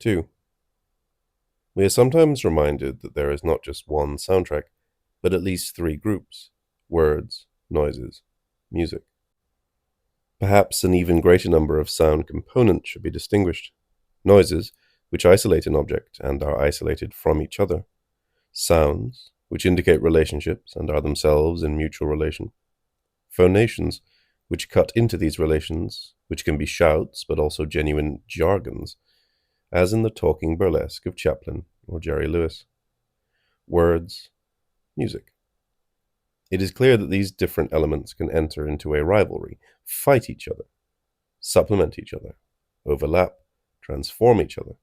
2. We are sometimes reminded that there is not just one soundtrack, but at least 3 groups: words, noises, music. Perhaps an even greater number of sound components should be distinguished: noises, which isolate an object and are isolated from each other; sounds, which indicate relationships and are themselves in mutual relation; phonations, which cut into these relations, which can be shouts but also genuine jargons, as in the talking burlesque of Chaplin or Jerry Lewis; words, music. It is clear that these different elements can enter into a rivalry, fight each other, supplement each other, overlap, transform each other.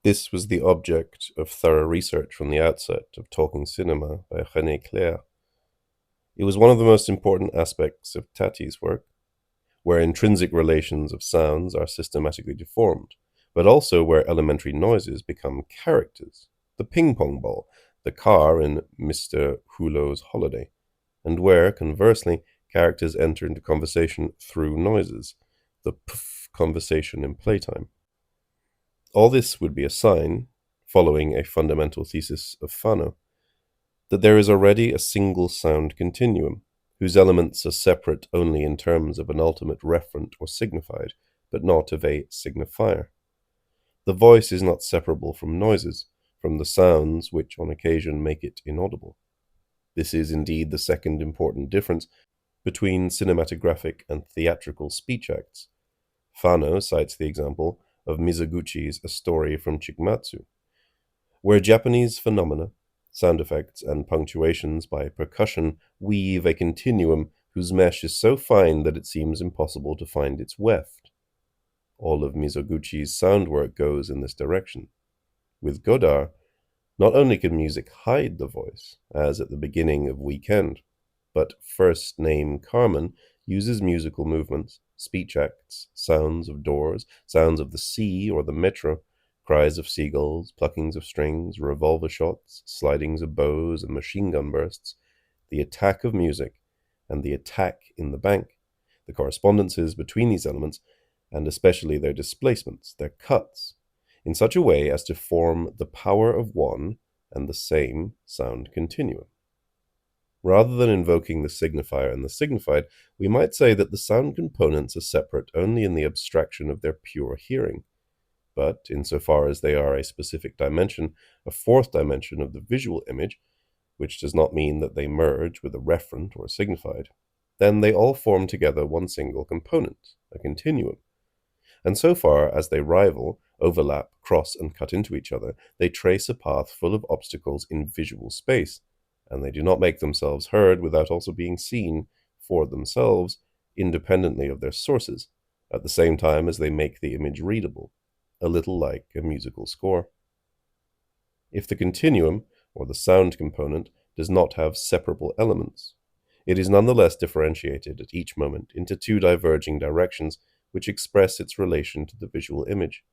This was the object of thorough research from the outset of Talking Cinema by René Clair. It was one of the most important aspects of Tati's work, where intrinsic relations of sounds are systematically deformed, but also where elementary noises become characters, the ping-pong ball, the car in Mr. Hulot's Holiday, and where, conversely, characters enter into conversation through noises, the pff conversation in playtime. All this would be a sign, following a fundamental thesis of Fano, that there is already a single sound continuum, whose elements are separate only in terms of an ultimate referent or signified, but not of a signifier. The voice is not separable from noises, from the sounds which on occasion make it inaudible. This is indeed the second important difference between cinematographic and theatrical speech acts. Fano cites the example of Mizoguchi's A Story from Chikmatsu, where Japanese phenomena, sound effects, and punctuations by percussion weave a continuum whose mesh is so fine that it seems impossible to find its weft. All of Mizoguchi's sound work goes in this direction. With Godard, not only can music hide the voice, as at the beginning of Weekend, but First Name Carmen uses musical movements, speech acts, sounds of doors, sounds of the sea or the metro, cries of seagulls, pluckings of strings, revolver shots, slidings of bows, and machine gun bursts, the attack of music, and the attack in the bank, the correspondences between these elements, and especially their displacements, their cuts, in such a way as to form the power of one and the same sound continuum. Rather than invoking the signifier and the signified, we might say that the sound components are separate only in the abstraction of their pure hearing, but insofar as they are a specific dimension, a fourth dimension of the visual image, which does not mean that they merge with a referent or signified, then they all form together one single component, a continuum. And so far as they rival, overlap, cross, and cut into each other, they trace a path full of obstacles in visual space, and they do not make themselves heard without also being seen for themselves, independently of their sources, at the same time as they make the image readable, a little like a musical score. If the continuum, or the sound component, does not have separable elements, it is nonetheless differentiated at each moment into 2 diverging directions which express its relation to the visual image.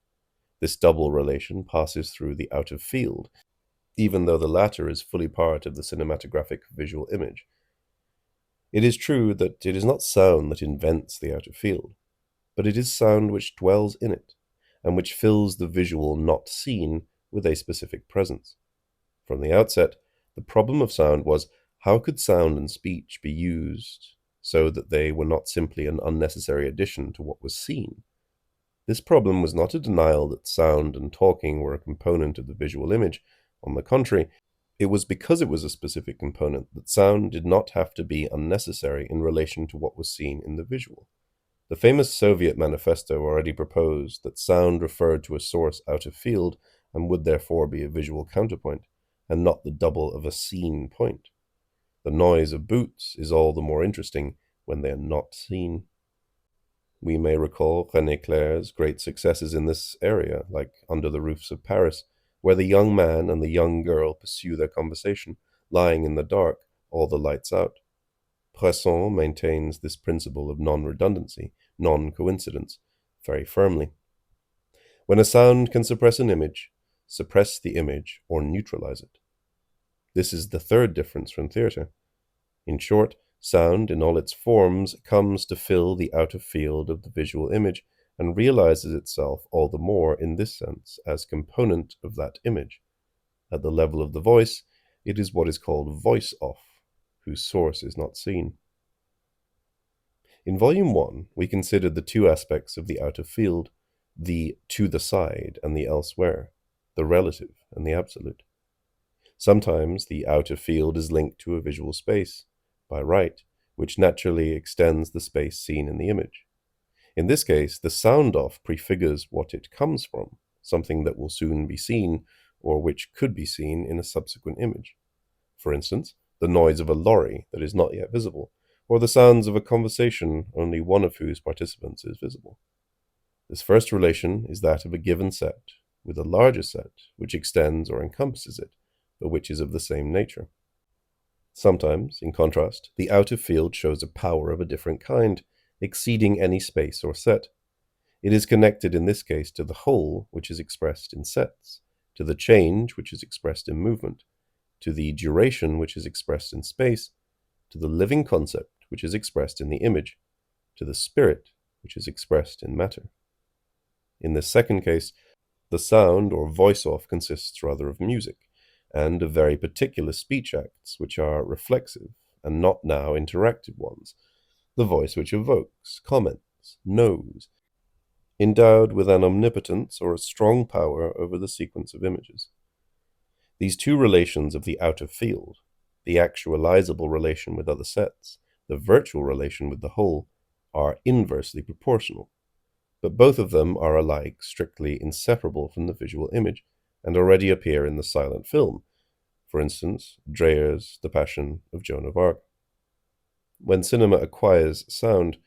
This double relation passes through the out of field, even though the latter is fully part of the cinematographic visual image. It is true that it is not sound that invents the out of field, but it is sound which dwells in it, and which fills the visual not seen with a specific presence. From the outset, the problem of sound was, how could sound and speech be used so that they were not simply an unnecessary addition to what was seen? This problem was not a denial that sound and talking were a component of the visual image. On the contrary, it was because it was a specific component that sound did not have to be unnecessary in relation to what was seen in the visual. The famous Soviet manifesto already proposed that sound referred to a source out of field and would therefore be a visual counterpoint, and not the double of a seen point. The noise of boots is all the more interesting when they are not seen. We may recall René Clair's great successes in this area, like Under the Roofs of Paris, where the young man and the young girl pursue their conversation, lying in the dark, all the lights out. Bresson maintains this principle of non-redundancy, non-coincidence, very firmly. When a sound can suppress an image, suppress the image or neutralize it. This is the third difference from theatre. In short, sound in all its forms comes to fill the out of field of the visual image and realizes itself all the more in this sense as component of that image. At the level of the voice, it is what is called voice-off, whose source is not seen. In Volume 1, we considered the two aspects of the outer field, the to the side and the elsewhere, the relative and the absolute. Sometimes the outer field is linked to a visual space, by right, which naturally extends the space seen in the image. In this case, the sound-off prefigures what it comes from, something that will soon be seen, or which could be seen in a subsequent image. For instance, the noise of a lorry that is not yet visible, or the sounds of a conversation only one of whose participants is visible. This first relation is that of a given set, with a larger set which extends or encompasses it, but which is of the same nature. Sometimes, in contrast, the outer field shows a power of a different kind, exceeding any space or set. It is connected in this case to the whole, which is expressed in sets, to the change, which is expressed in movement, to the duration, which is expressed in space, to the living concept, which is expressed in the image, to the spirit, which is expressed in matter. In this second case, the sound or voice-off consists rather of music, and of very particular speech acts, which are reflexive and not now interactive ones, the voice which evokes, comments, knows, endowed with an omnipotence or a strong power over the sequence of images. These two relations of the outer field, the actualizable relation with other sets, the virtual relation with the whole, are inversely proportional, but both of them are alike strictly inseparable from the visual image, and already appear in the silent film, for instance, Dreyer's The Passion of Joan of Arc. When cinema acquires sound,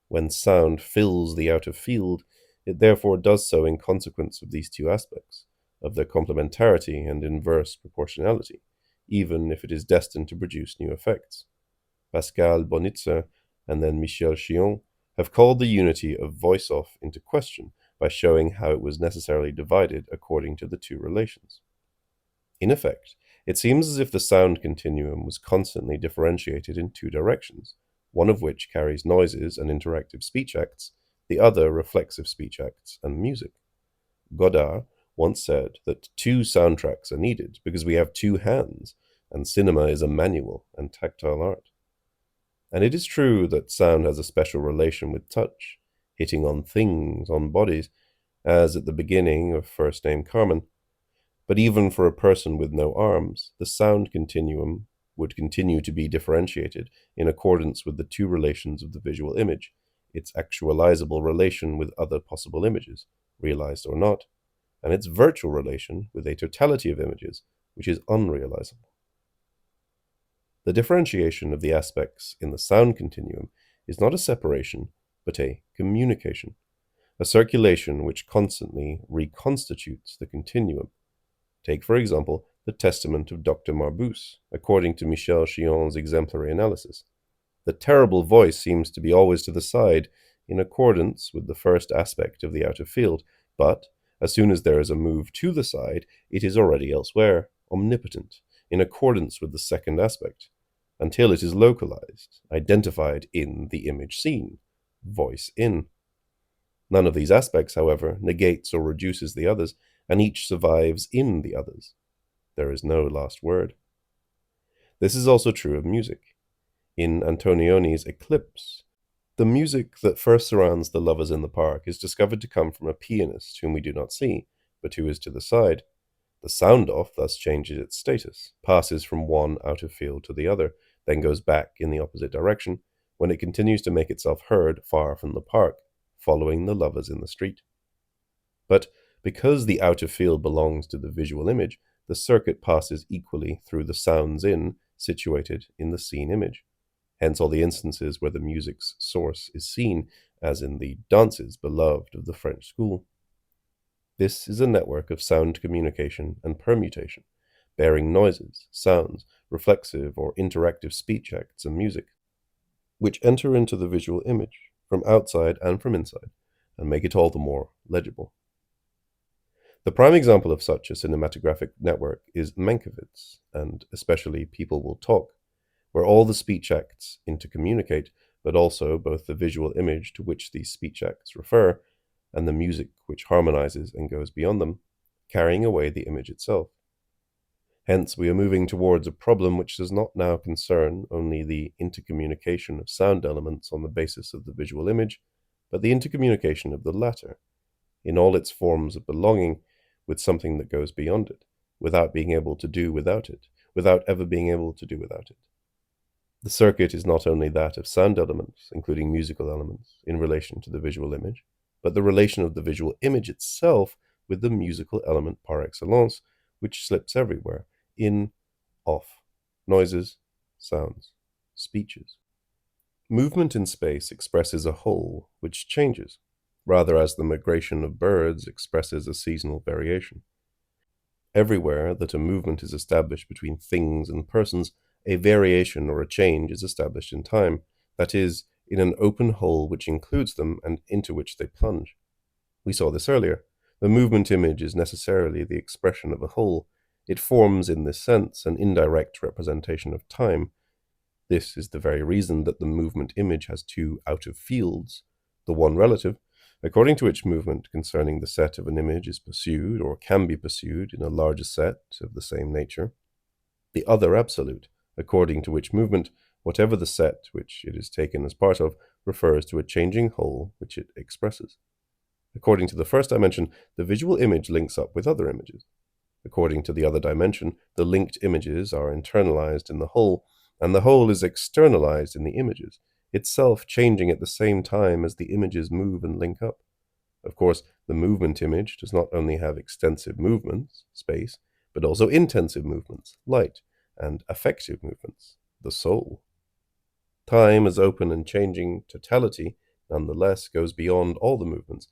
when sound fills the outer field, it therefore does so in consequence of these two aspects, of their complementarity and inverse proportionality, even if it is destined to produce new effects. Pascal Bonitzer and then Michel Chion have called the unity of voice-off into question by showing how it was necessarily divided according to the two relations. In effect, it seems as if the sound continuum was constantly differentiated in two directions, one of which carries noises and interactive speech acts, the other reflexive speech acts and music. Godard once said that two soundtracks are needed because we have two hands, and cinema is a manual and tactile art. And it is true that sound has a special relation with touch, hitting on things, on bodies, as at the beginning of First Name Carmen. But even for a person with no arms, the sound continuum would continue to be differentiated in accordance with the two relations of the visual image, its actualizable relation with other possible images, realized or not, and its virtual relation with a totality of images, which is unrealizable. The differentiation of the aspects in the sound continuum is not a separation, but a communication, a circulation which constantly reconstitutes the continuum. Take, for example, the testament of Dr. Marbus, according to Michel Chion's exemplary analysis. The terrible voice seems to be always to the side, in accordance with the first aspect of the outer field, but as soon as there is a move to the side, it is already elsewhere, omnipotent, in accordance with the second aspect, until it is localized, identified in the image seen, voice in. None of these aspects, however, negates or reduces the others, and each survives in the others. There is no last word. This is also true of music. In Antonioni's Eclipse, the music that first surrounds the lovers in the park is discovered to come from a pianist whom we do not see, but who is to the side. The sound-off thus changes its status, passes from one outer field to the other, then goes back in the opposite direction, when it continues to make itself heard far from the park, following the lovers in the street. But because the outer field belongs to the visual image, the circuit passes equally through the sounds in, situated in the seen image. Hence all the instances where the music's source is seen, as in the dances beloved of the French school. This is a network of sound communication and permutation, bearing noises, sounds, reflexive or interactive speech acts and music, which enter into the visual image from outside and from inside, and make it all the more legible. The prime example of such a cinematographic network is Mankiewicz, and especially People Will Talk, where all the speech acts intercommunicate, but also both the visual image to which these speech acts refer, and the music which harmonizes and goes beyond them, carrying away the image itself. Hence, we are moving towards a problem which does not now concern only the intercommunication of sound elements on the basis of the visual image, but the intercommunication of the latter, in all its forms of belonging, with something that goes beyond it, without being able to do without it, without ever being able to do without it. The circuit is not only that of sound elements, including musical elements, in relation to the visual image, but the relation of the visual image itself with the musical element par excellence, which slips everywhere, in, off, noises, sounds, speeches. Movement in space expresses a whole which changes, rather as the migration of birds expresses a seasonal variation. Everywhere that a movement is established between things and persons, a variation or a change is established in time, that is, in an open whole which includes them and into which they plunge. We saw this earlier. The movement image is necessarily the expression of a whole. It forms, in this sense, an indirect representation of time. This is the very reason that the movement image has two out-of-fields, the one relative, according to which movement concerning the set of an image is pursued or can be pursued in a larger set of the same nature, the other absolute, according to which movement, whatever the set which it is taken as part of, refers to a changing whole which it expresses. According to the first dimension, the visual image links up with other images. According to the other dimension, the linked images are internalized in the whole, and the whole is externalized in the images, itself changing at the same time as the images move and link up. Of course, the movement image does not only have extensive movements, space, but also intensive movements, light, and affective movements, the soul. Time as open and changing totality, nonetheless, goes beyond all the movements,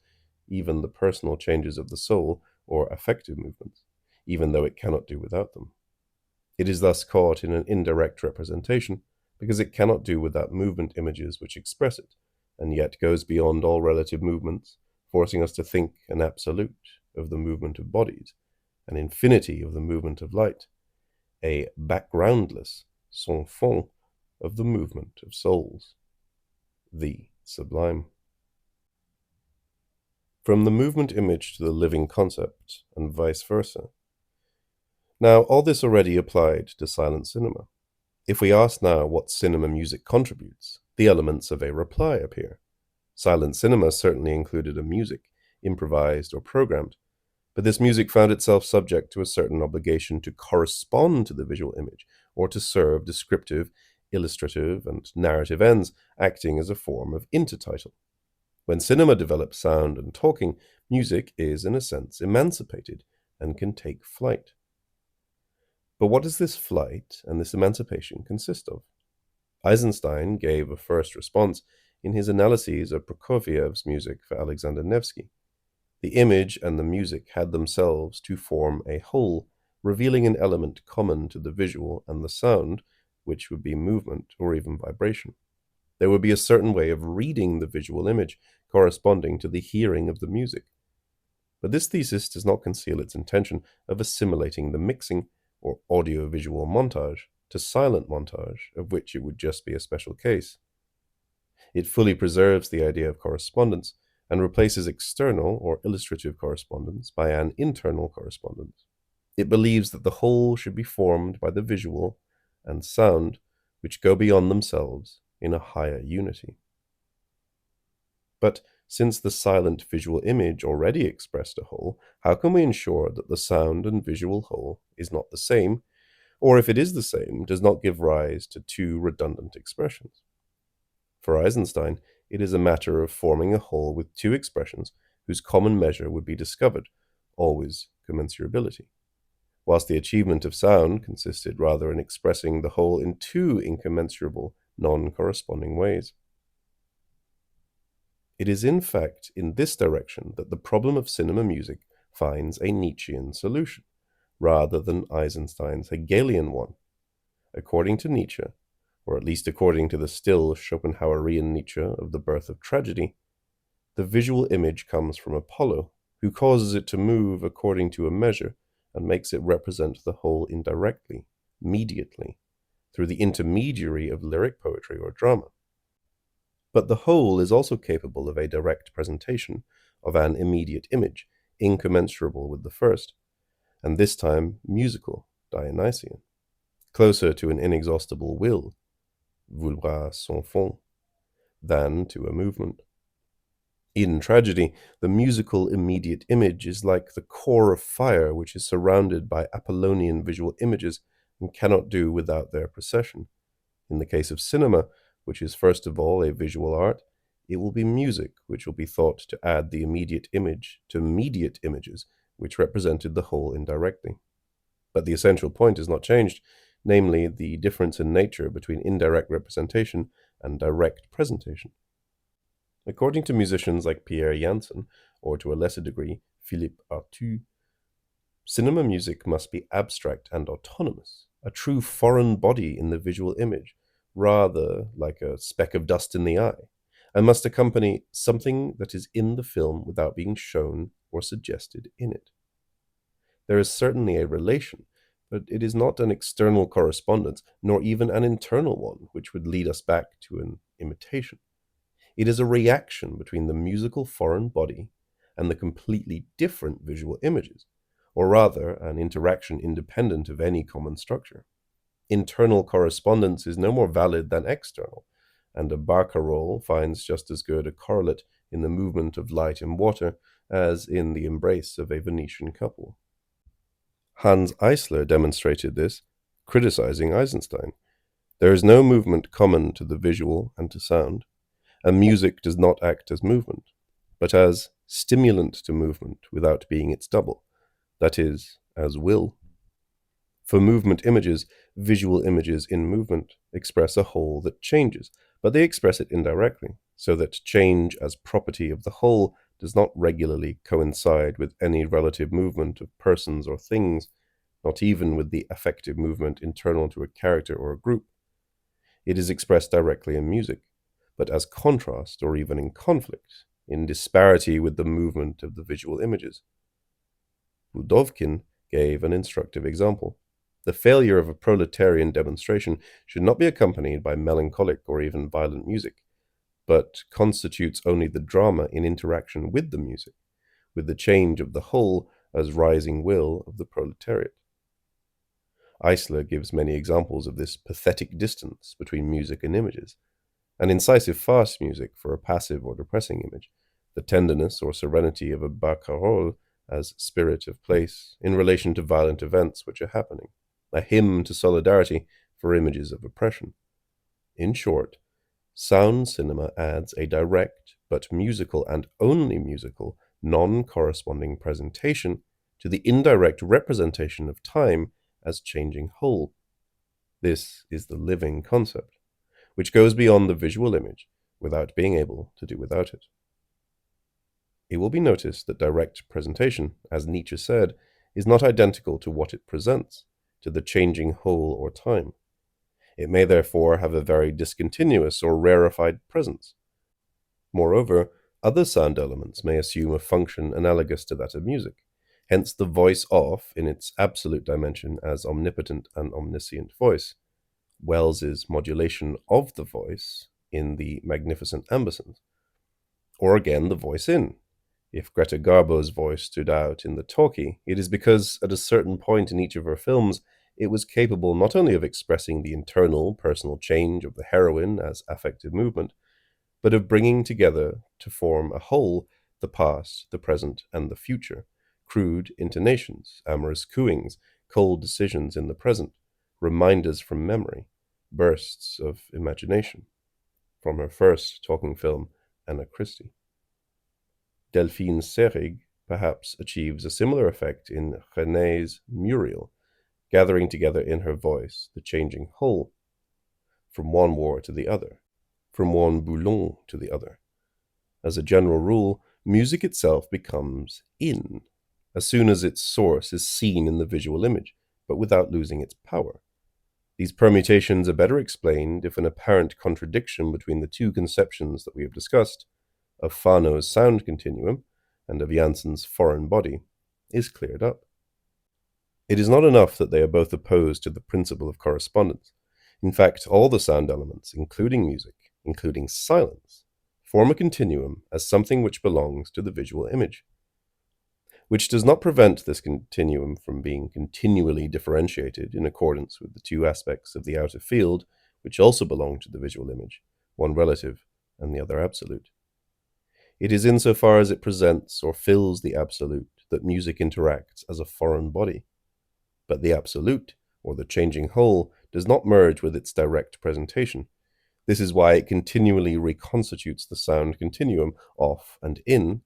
even the personal changes of the soul or affective movements, even though it cannot do without them. It is thus caught in an indirect representation, because it cannot do without movement images which express it, and yet goes beyond all relative movements, forcing us to think an absolute of the movement of bodies, an infinity of the movement of light, a backgroundless sans fond of the movement of souls, the sublime. From the movement image to the living concept, and vice versa. Now, all this already applied to silent cinema. If we ask now what cinema music contributes, the elements of a reply appear. Silent cinema certainly included a music, improvised or programmed, but this music found itself subject to a certain obligation to correspond to the visual image, or to serve descriptive, illustrative, and narrative ends, acting as a form of intertitle. When cinema develops sound and talking, music is, in a sense, emancipated and can take flight. But what does this flight and this emancipation consist of? Eisenstein gave a first response in his analyses of Prokofiev's music for Alexander Nevsky. The image and the music had themselves to form a whole, revealing an element common to the visual and the sound, which would be movement or even vibration. There would be a certain way of reading the visual image corresponding to the hearing of the music. But this thesis does not conceal its intention of assimilating the mixing, or audio-visual montage, to silent montage, of which it would just be a special case. It fully preserves the idea of correspondence, and replaces external or illustrative correspondence by an internal correspondence. It believes that the whole should be formed by the visual and sound, which go beyond themselves in a higher unity. But since the silent visual image already expressed a whole, how can we ensure that the sound and visual whole is not the same, or if it is the same, does not give rise to two redundant expressions? For Eisenstein, it is a matter of forming a whole with two expressions whose common measure would be discovered, always commensurability, whilst the achievement of sound consisted rather in expressing the whole in two incommensurable, non-corresponding ways. It is in fact in this direction that the problem of cinema music finds a Nietzschean solution, rather than Eisenstein's Hegelian one. According to Nietzsche, or at least according to the still Schopenhauerian Nietzsche of the birth of tragedy, the visual image comes from Apollo, who causes it to move according to a measure and makes it represent the whole indirectly, mediately, through the intermediary of lyric poetry or drama. But the whole is also capable of a direct presentation, of an immediate image, incommensurable with the first, and this time musical, Dionysian, closer to an inexhaustible will, vouloir sans fond, than to a movement. In tragedy, the musical immediate image is like the core of fire which is surrounded by Apollonian visual images and cannot do without their procession. In the case of cinema, which is first of all a visual art, it will be music which will be thought to add the immediate image to mediate images which represented the whole indirectly. But the essential point is not changed, namely the difference in nature between indirect representation and direct presentation. According to musicians like Pierre Jansen, or to a lesser degree, Phillipe, cinema music must be abstract and autonomous, a true foreign body in the visual image, rather like a speck of dust in the eye, and must accompany something that is in the film without being shown or suggested in it. There is certainly a relation, but it is not an external correspondence, nor even an internal one, which would lead us back to an imitation. It is a reaction between the musical foreign body and the completely different visual images, or rather, an interaction independent of any common structure. Internal correspondence is no more valid than external, and a barcarolle finds just as good a correlate in the movement of light and water as in the embrace of a Venetian couple. Hans Eisler demonstrated this, criticizing Eisenstein. There is no movement common to the visual and to sound, and music does not act as movement, but as stimulant to movement without being its double, that is, as will. For movement images, visual images in movement express a whole that changes, but they express it indirectly, so that change as property of the whole does not regularly coincide with any relative movement of persons or things, not even with the affective movement internal to a character or a group. It is expressed directly in music, but as contrast or even in conflict, in disparity with the movement of the visual images. Pudovkin gave an instructive example. The failure of a proletarian demonstration should not be accompanied by melancholic or even violent music, but constitutes only the drama in interaction with the music, with the change of the whole as rising will of the proletariat. Eisler gives many examples of this pathetic distance between music and images. An incisive fast music for a passive or depressing image, the tenderness or serenity of a barcarolle as spirit of place in relation to violent events which are happening, a hymn to solidarity for images of oppression. In short, sound cinema adds a direct but musical and only musical, non-corresponding presentation to the indirect representation of time as changing whole. This is the living concept, which goes beyond the visual image without being able to do without it. It will be noticed that direct presentation, as Nietzsche said, is not identical to what it presents, to the changing whole or time. It may therefore have a very discontinuous or rarefied presence. Moreover, other sound elements may assume a function analogous to that of music, hence the voice off in its absolute dimension as omnipotent and omniscient voice, Wells's modulation of the voice in the Magnificent Ambersons, or again the voice in. If Greta Garbo's voice stood out in The Talkie, it is because at a certain point in each of her films, it was capable not only of expressing the internal, personal change of the heroine as affective movement, but of bringing together to form a whole the past, the present, and the future, crude intonations, amorous cooings, cold decisions in the present, reminders from memory, bursts of imagination, from her first talking film, Anna Christie. Delphine's Seyrig perhaps achieves a similar effect in René's Muriel, gathering together in her voice the changing whole, from one war to the other, from one Boulogne to the other. As a general rule, music itself becomes in, as soon as its source is seen in the visual image, but without losing its power. These permutations are better explained if an apparent contradiction between the two conceptions that we have discussed, of Fano's sound continuum and of Jansen's foreign body, is cleared up. It is not enough that they are both opposed to the principle of correspondence. In fact, all the sound elements, including music, including silence, form a continuum as something which belongs to the visual image, which does not prevent this continuum from being continually differentiated in accordance with the two aspects of the outer field which also belong to the visual image, one relative and the other absolute. It is insofar as it presents or fills the absolute that music interacts as a foreign body. But the absolute, or the changing whole, does not merge with its direct presentation. This is why it continually reconstitutes the sound continuum off and in,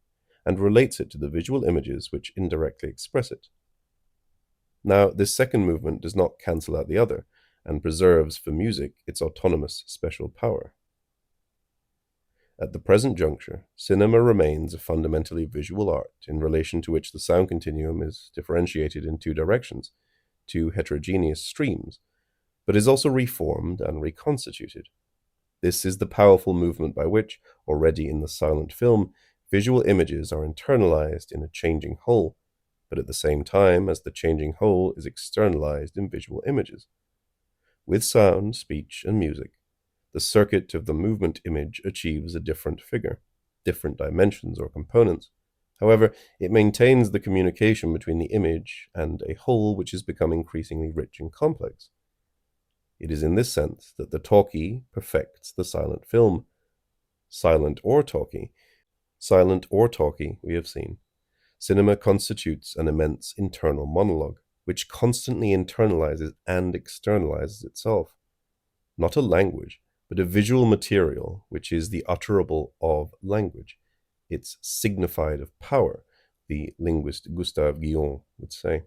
and relates it to the visual images which indirectly express it. Now, this second movement does not cancel out the other, and preserves for music its autonomous special power. At the present juncture, cinema remains a fundamentally visual art in relation to which the sound continuum is differentiated in two directions, two heterogeneous streams, but is also reformed and reconstituted. This is the powerful movement by which, already in the silent film, visual images are internalized in a changing whole, but at the same time as the changing whole is externalized in visual images. With sound, speech, and music, the circuit of the movement image achieves a different figure, different dimensions or components. However, it maintains the communication between the image and a whole which has become increasingly rich and complex. It is in this sense that the talkie perfects the silent film. Silent or talkie, we have seen. Cinema constitutes an immense internal monologue, which constantly internalizes and externalizes itself. Not a language, but a visual material which is the utterable of language, its signified of power, the linguist Gustave Gilles would say,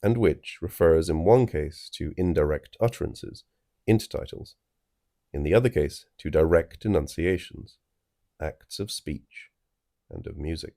and which refers in one case to indirect utterances, intertitles, in the other case to direct enunciations, acts of speech and of music.